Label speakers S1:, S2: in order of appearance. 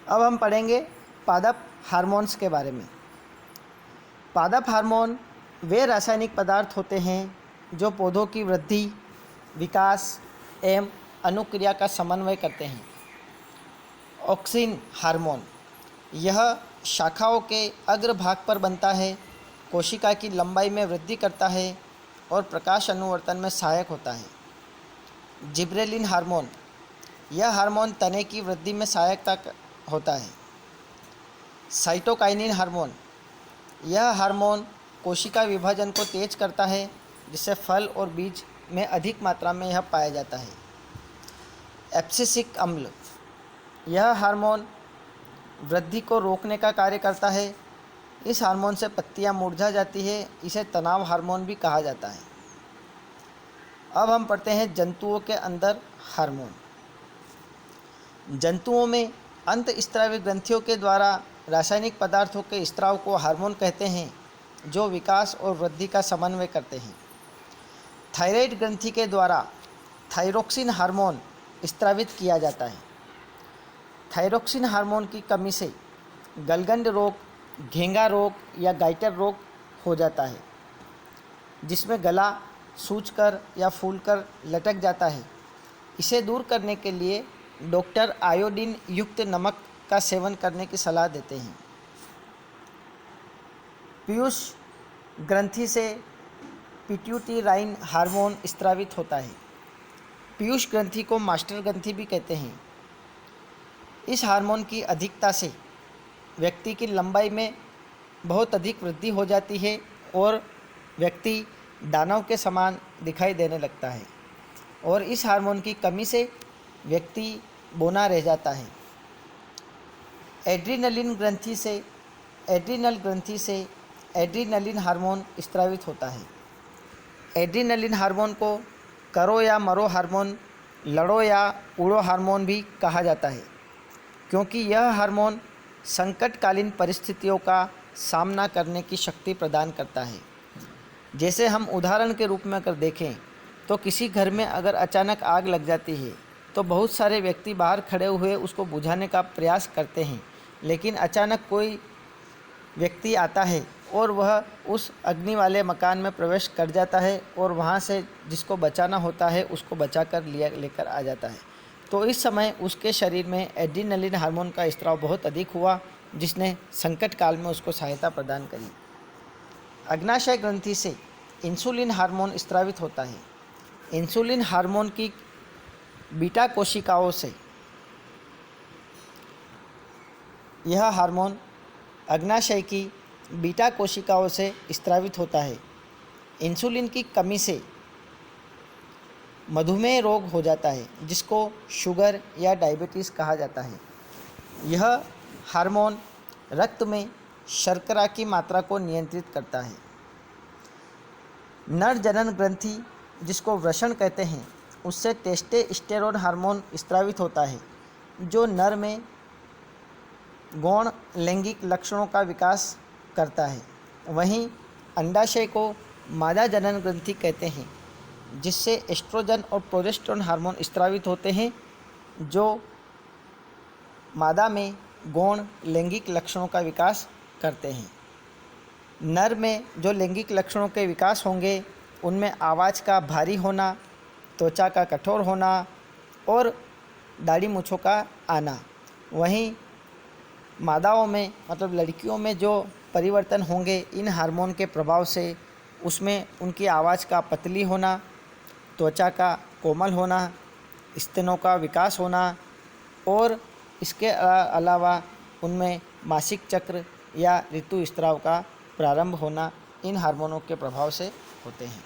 S1: अब हम पढ़ेंगे पादप हार्मोन्स के बारे में। पादप हार्मोन वे रासायनिक पदार्थ होते हैं जो पौधों की वृद्धि, विकास एवं अनुक्रिया का समन्वय करते हैं। ऑक्सिन हार्मोन यह शाखाओं के अग्रभाग पर बनता है, कोशिका की लंबाई में वृद्धि करता है और प्रकाश अनुवर्तन में सहायक होता है। जिब्रेलिन हार्मोन यह हार्मोन तने की वृद्धि में सहायता होता है। साइटोकाइनिन हार्मोन यह हार्मोन कोशिका विभाजन को तेज करता है, जिससे फल और बीज में अधिक मात्रा में यह पाया जाता है। एब्सिसिक अम्ल यह हार्मोन वृद्धि को रोकने का कार्य करता है। इस हार्मोन से पत्तियां मुरझा जाती है, इसे तनाव हार्मोन भी कहा जाता है। अब हम पढ़ते हैं जंतुओं के अंदर हार्मोन। जंतुओं में अंतःस्रावी ग्रंथियों के द्वारा रासायनिक पदार्थों के स्राव को हार्मोन कहते हैं, जो विकास और वृद्धि का समन्वय करते हैं। थायराइड ग्रंथि के द्वारा थायरोक्सिन हार्मोन स्रावित किया जाता है। थायरोक्सिन हार्मोन की कमी से गलगंड रोग, घेंगा रोग या गाइटर रोग हो जाता है, जिसमें गला सूजकर या फूलकर लटक जाता है। इसे दूर करने के लिए डॉक्टर आयोडीन युक्त नमक का सेवन करने की सलाह देते हैं। पीयूष ग्रंथि से पिट्यूटराइन हार्मोन स्रावित होता है। पीयूष ग्रंथि को मास्टर ग्रंथि भी कहते हैं। इस हार्मोन की अधिकता से व्यक्ति की लंबाई में बहुत अधिक वृद्धि हो जाती है और व्यक्ति दानव के समान दिखाई देने लगता है, और इस हार्मोन की कमी से व्यक्ति बौना रह जाता है। एड्रीनलिन ग्रंथि से एड्रीनलिन हार्मोन स्रावित होता है। एड्रीनलिन हार्मोन को करो या मरो हार्मोन, लड़ो या उड़ो हार्मोन भी कहा जाता है, क्योंकि यह हार्मोन संकटकालीन परिस्थितियों का सामना करने की शक्ति प्रदान करता है। जैसे हम उदाहरण के रूप में अगर देखें तो किसी घर में अगर अचानक आग लग जाती है तो बहुत सारे व्यक्ति बाहर खड़े हुए उसको बुझाने का प्रयास करते हैं, लेकिन अचानक कोई व्यक्ति आता है और वह उस अग्नि वाले मकान में प्रवेश कर जाता है और वहाँ से जिसको बचाना होता है उसको बचाकर लेकर आ जाता है। तो इस समय उसके शरीर में एड्रीनलिन हार्मोन का स्राव बहुत अधिक हुआ, जिसने संकट काल में उसको सहायता प्रदान करी। अग्नाशय ग्रंथि से इंसुलिन हार्मोन स्रावित होता है। इंसुलिन हार्मोन की बीटा कोशिकाओं से यह हार्मोन अग्नाशय की बीटा कोशिकाओं से स्रावित होता है। इंसुलिन की कमी से मधुमेह रोग हो जाता है, जिसको शुगर या डायबिटीज़ कहा जाता है। यह हार्मोन रक्त में शर्करा की मात्रा को नियंत्रित करता है। नर जनन ग्रंथि, जिसको वृषण कहते हैं, उससे टेस्टोस्टेरोन हार्मोन स्रावित होता है, जो नर में गौण लैंगिक लक्षणों का विकास करता है। वहीं अंडाशय को मादा जनन ग्रंथि कहते हैं, जिससे एस्ट्रोजन और प्रोजेस्टेरोन हार्मोन स्रावित होते हैं, जो मादा में गौण लैंगिक लक्षणों का विकास करते हैं। नर में जो लैंगिक लक्षणों के विकास होंगे उनमें आवाज़ का भारी होना, त्वचा का कठोर होना और दाढ़ी मूँछों का आना। वहीं मादाओं में मतलब लड़कियों में जो परिवर्तन होंगे इन हार्मोन के प्रभाव से, उसमें उनकी आवाज़ का पतली होना, त्वचा का कोमल होना, स्तनों का विकास होना और इसके अलावा उनमें मासिक चक्र या ऋतुस्राव का प्रारंभ होना इन हार्मोनों के प्रभाव से होते हैं।